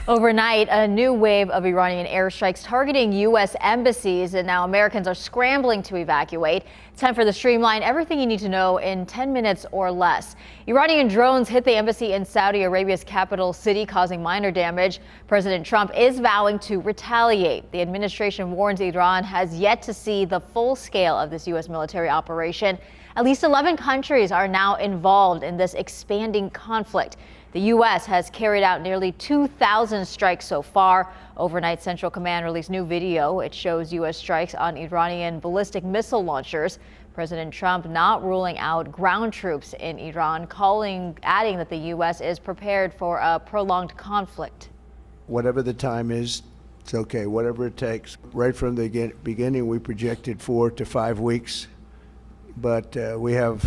Overnight, a new wave of Iranian airstrikes targeting U.S. embassies, and now Americans are scrambling to evacuate. It's time for the Streamline, everything you need to know in 10 minutes or less. Iranian drones hit the embassy in Saudi Arabia's capital city, causing minor damage. President Trump is vowing to retaliate. The administration warns Iran has yet to see the full scale of this U.S. military operation. At least 11 countries are now involved in this expanding conflict. The U.S. has carried out nearly 2,000 strikes so far. Overnight, Central Command released new video. It shows U.S. strikes on Iranian ballistic missile launchers. President Trump not ruling out ground troops in Iran, adding that the U.S. is prepared for a prolonged conflict. Whatever the time is, it's okay, whatever it takes. Right from the beginning, we projected 4 to 5 weeks, but we have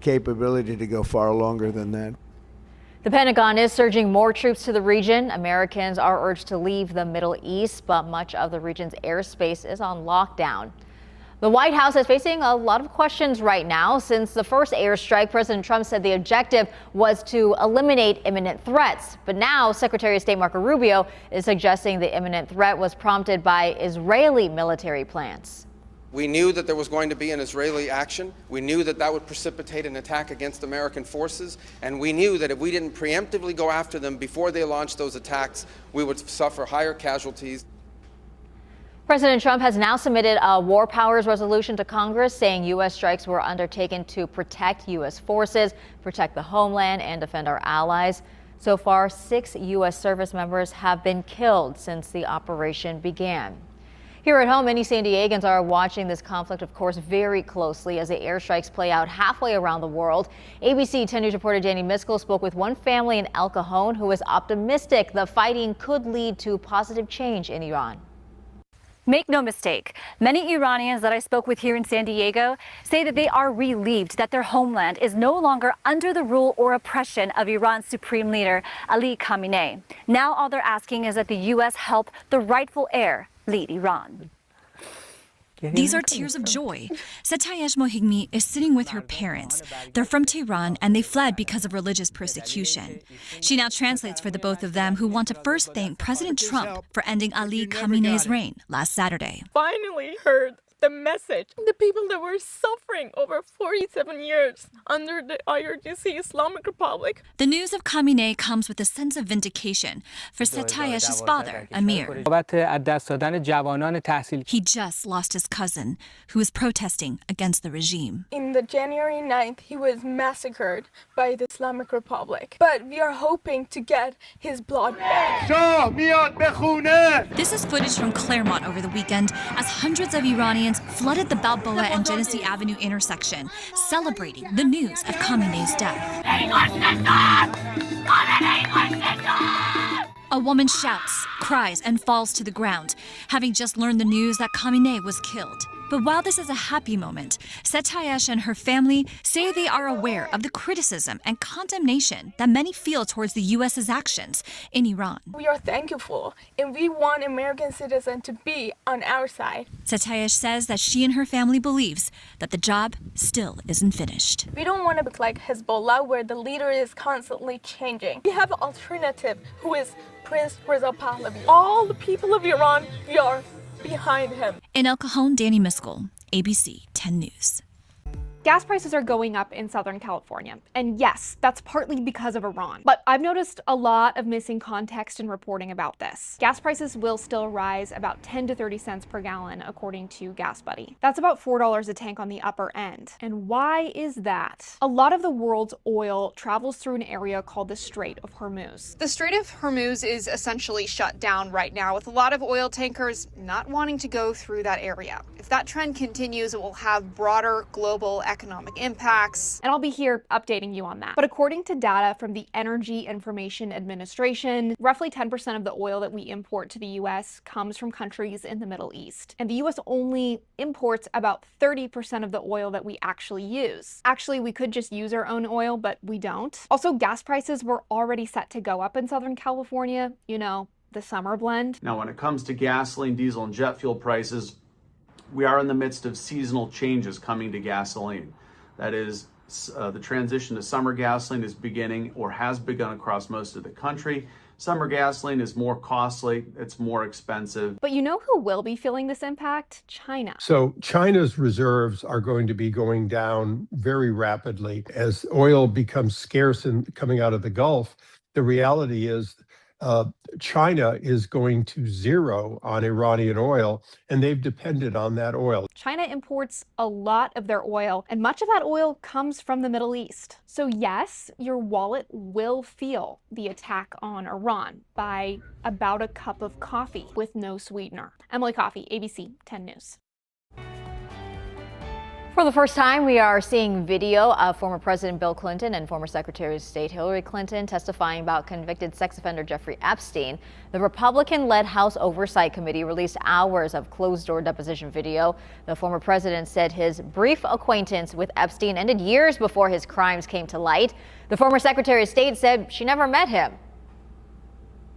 capability to go far longer than that. The Pentagon is surging more troops to the region. Americans are urged to leave the Middle East, but much of the region's airspace is on lockdown. The White House is facing a lot of questions right now. Since the first airstrike, President Trump said the objective was to eliminate imminent threats. But now Secretary of State Marco Rubio is suggesting the imminent threat was prompted by Israeli military plans. We knew that there was going to be an Israeli action. We knew that that would precipitate an attack against American forces. And we knew that if we didn't preemptively go after them before they launched those attacks, we would suffer higher casualties. President Trump has now submitted a war powers resolution to Congress, saying U.S. strikes were undertaken to protect U.S. forces, protect the homeland, and defend our allies. So far, 6 U.S. service members have been killed since the operation began. Here at home, many San Diegans are watching this conflict, of course, very closely as the airstrikes play out halfway around the world. ABC 10 News reporter Danny Miskell spoke with one family in El Cajon who is optimistic the fighting could lead to positive change in Iran. Make no mistake, many Iranians that I spoke with here in San Diego say that they are relieved that their homeland is no longer under the rule or oppression of Iran's supreme leader, Ali Khamenei. Now all they're asking is that the U.S. help the rightful heir lead Iran. These are tears of joy. Satayesh Mohigmi is sitting with her parents. They're from Tehran and they fled because of religious persecution. She now translates for the both of them, who want to first thank President Trump for ending Ali Khamenei's reign last Saturday. Finally heard the message. The people that were suffering over 47 years under the IRGC Islamic Republic. The news of Khamenei comes with a sense of vindication for Satayesh's father, Amir. He just lost his cousin, who is protesting against the regime. In the January 9th, he was massacred by the Islamic Republic. But we are hoping to get his blood back. This is footage from Claremont over the weekend as hundreds of Iranians flooded the Balboa and Genesee Avenue intersection, celebrating the news of Khamenei's death. A woman shouts, cries, and falls to the ground, having just learned the news that Khamenei was killed. But while this is a happy moment, Satayesh and her family say they are aware of the criticism and condemnation that many feel towards the U.S.'s actions in Iran. We are thankful, and we want American citizens to be on our side. Satayesh says that she and her family believes that the job still isn't finished. We don't want to be like Hezbollah, where the leader is constantly changing. We have an alternative, who is Prince Reza Pahlavi. All the people of Iran, we are behind him. In El Cajon, Danny Miskell, ABC 10 News. Gas prices are going up in Southern California, and yes, that's partly because of Iran. But I've noticed a lot of missing context in reporting about this. Gas prices will still rise about 10 to 30 cents per gallon, according to Gas Buddy. That's about $4 a tank on the upper end. And why is that? A lot of the world's oil travels through an area called the Strait of Hormuz. The Strait of Hormuz is essentially shut down right now, with a lot of oil tankers not wanting to go through that area. If that trend continues, it will have broader global economic impacts. And I'll be here updating you on that. But according to data from the Energy Information Administration, roughly 10% of the oil that we import to the U.S. comes from countries in the Middle East. And the U.S. only imports about 30% of the oil that we actually use. Actually, we could just use our own oil, but we don't. Also, gas prices were already set to go up in Southern California, you know, the summer blend. Now, when it comes to gasoline, diesel, and jet fuel prices, we are in the midst of seasonal changes coming to gasoline. That is, the transition to summer gasoline is beginning or has begun across most of the country. Summer gasoline is more costly, it's more expensive. But you know who will be feeling this impact? China. So China's reserves are going to be going down very rapidly as oil becomes scarce and coming out of the Gulf. The reality is China is going to zero on Iranian oil, and they've depended on that oil. China imports a lot of their oil, and much of that oil comes from the Middle East. So yes, your wallet will feel the attack on Iran by about a cup of coffee with no sweetener. Emily Coffey, ABC 10 News. For the first time, we are seeing video of former President Bill Clinton and former Secretary of State Hillary Clinton testifying about convicted sex offender Jeffrey Epstein. The Republican-led House Oversight Committee released hours of closed-door deposition video. The former president said his brief acquaintance with Epstein ended years before his crimes came to light. The former Secretary of State said she never met him.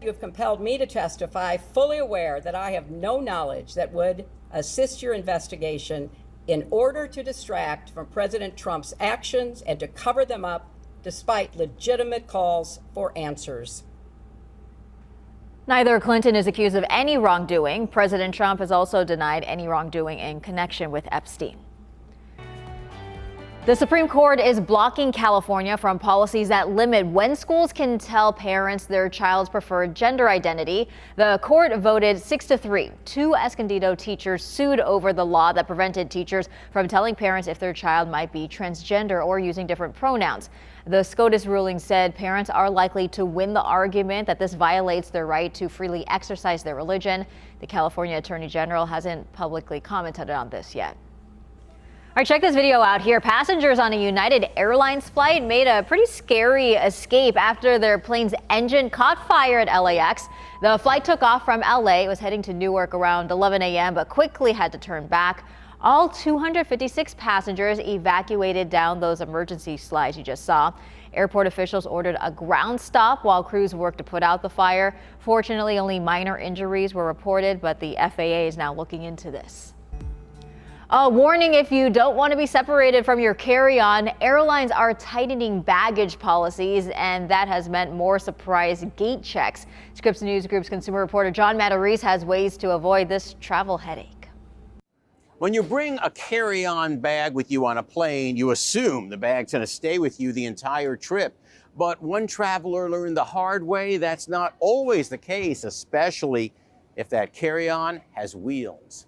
You have compelled me to testify, fully aware that I have no knowledge that would assist your investigation in order to distract from President Trump's actions and to cover them up despite legitimate calls for answers. Neither Clinton is accused of any wrongdoing. President Trump has also denied any wrongdoing in connection with Epstein. The Supreme Court is blocking California from policies that limit when schools can tell parents their child's preferred gender identity. The court voted 6-3. Two Escondido teachers sued over the law that prevented teachers from telling parents if their child might be transgender or using different pronouns. The SCOTUS ruling said parents are likely to win the argument that this violates their right to freely exercise their religion. The California Attorney General hasn't publicly commented on this yet. All right, check this video out here. Passengers on a United Airlines flight made a pretty scary escape after their plane's engine caught fire at LAX. The flight took off from LA. It was heading to Newark around 11 a.m., but quickly had to turn back. All 256 passengers evacuated down those emergency slides you just saw. Airport officials ordered a ground stop while crews worked to put out the fire. Fortunately, only minor injuries were reported, but the FAA is now looking into this. A warning: if you don't want to be separated from your carry-on, airlines are tightening baggage policies, and that has meant more surprise gate checks. Scripps News Group's consumer reporter John Matarese has ways to avoid this travel headache. When you bring a carry-on bag with you on a plane, you assume the bag's going to stay with you the entire trip. But one traveler learned the hard way that's not always the case, especially if that carry-on has wheels.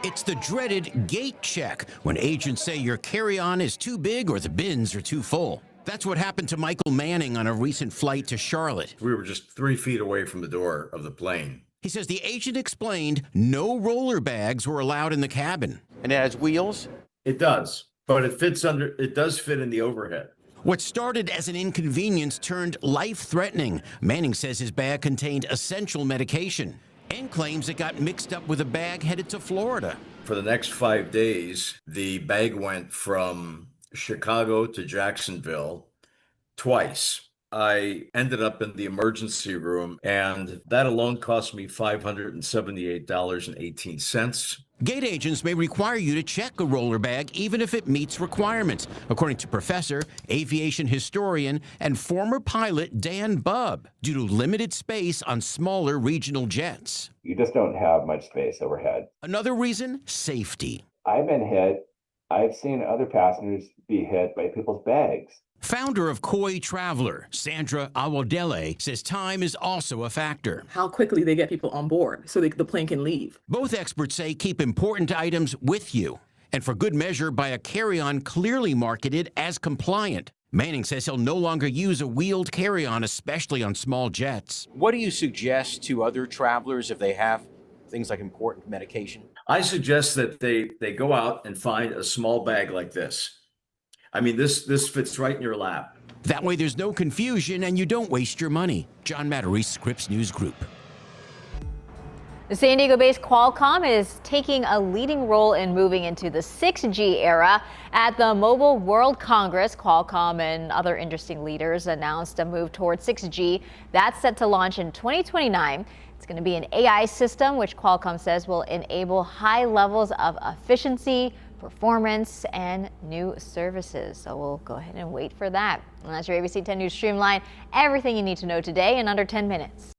It's the dreaded gate check, when agents say your carry-on is too big or the bins are too full. That's what happened to Michael Manning on a recent flight to Charlotte. We were just 3 feet away from the door of the plane. He says the agent explained no roller bags were allowed in the cabin. And it has wheels? It does, but it does fit in the overhead. What started as an inconvenience turned life-threatening. Manning says his bag contained essential medication and claims it got mixed up with a bag headed to Florida. For the next 5 days, the bag went from Chicago to Jacksonville twice. I ended up in the emergency room, and that alone cost me $578.18. Gate agents may require you to check a roller bag even if it meets requirements, according to professor, aviation historian, and former pilot Dan Bubb, due to limited space on smaller regional jets. You just don't have much space overhead. Another reason, safety. I've been hit. I've seen other passengers be hit by people's bags. Founder of Koi Traveler, Sandra Awadele, says time is also a factor. How quickly they get people on board so the plane can leave. Both experts say keep important items with you, and for good measure buy a carry-on clearly marketed as compliant. Manning says he'll no longer use a wheeled carry-on, especially on small jets. What do you suggest to other travelers if they have things like important medication? I suggest that they go out and find a small bag like this. I mean, this fits right in your lap. That way there's no confusion and you don't waste your money. John Matarese, Scripps News Group. The San Diego-based Qualcomm is taking a leading role in moving into the 6G era. At the Mobile World Congress, Qualcomm and other interesting leaders announced a move towards 6G. That's set to launch in 2029. It's going to be an AI system, which Qualcomm says will enable high levels of efficiency, performance, and new services. So we'll go ahead and wait for that. And that's your ABC 10 News Streamline. Everything you need to know today in under 10 minutes.